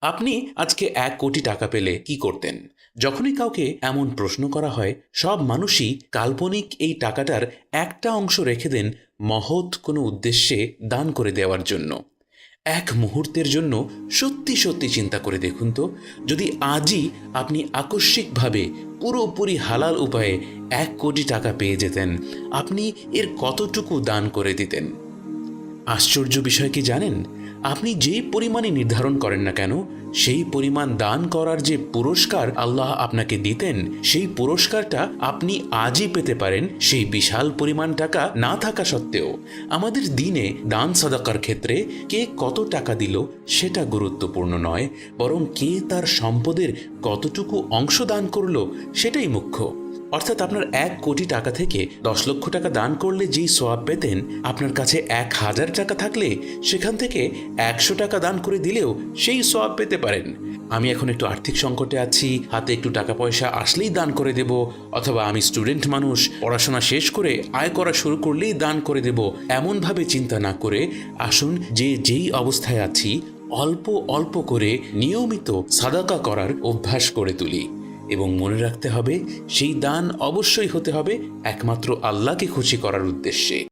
আপনি আজকে ১ কোটি টাকা পেলে কি করতেন? যখনই কাউকে এমন প্রশ্ন করা হয়, সব মানুষই কাল্পনিক এই টাকাটার একটা অংশ রেখে দেন মহৎ কোনো উদ্দেশ্যে দান করে দেওয়ার জন্য। এক মুহূর্তের জন্য সত্যি সত্যি চিন্তা করে দেখুন তো, যদি আজই আপনি আকস্মিকভাবে পুরোপুরি হালাল উপায়ে ১ কোটি টাকা পেয়ে যেতেন, আপনি এর কতটুকু দান করে দিতেন? আশ্চর্য বিষয় কি জানেন? আপনি যেই পরিমাণে নির্ধারণ করেন না কেন, সেই পরিমাণ দান করার যে পুরস্কার আল্লাহ আপনাকে দিতেন, সেই পুরস্কারটা আপনি আজই পেতে পারেন সেই বিশাল পরিমাণ টাকা না থাকা সত্ত্বেও। আমাদের দিনে দান সাদাকার ক্ষেত্রে কে কত টাকা দিল সেটা গুরুত্বপূর্ণ নয়, বরং কে তার সম্পদের কতটুকু অংশ দান করল সেটাই মুখ্য। অর্থাৎ আপনার ১ কোটি টাকা থেকে ১০ লক্ষ টাকা দান করলে যেই সওয়াব পেতেন, আপনার কাছে ১,০০০ টাকা থাকলে সেখান থেকে ১০০ টাকা দান করে দিলেও সেই সওয়াব পেতে পারেন। আমি এখন একটু আর্থিক সংকটে আছি, হাতে একটু টাকা পয়সা আসলেই দান করে দেব, অথবা আমি স্টুডেন্ট মানুষ, পড়াশোনা শেষ করে আয় করা শুরু করলেই দান করে দেব, এমনভাবে চিন্তা না করে আসুন যে যেই অবস্থায় আছি অল্প অল্প করে নিয়মিত সাদাকা করার অভ্যাস করে তুলি। এবং মনে রাখতে হবে, সেই দান অবশ্যই হতে হবে একমাত্র আল্লাহকে খুশি করার উদ্দেশ্যে।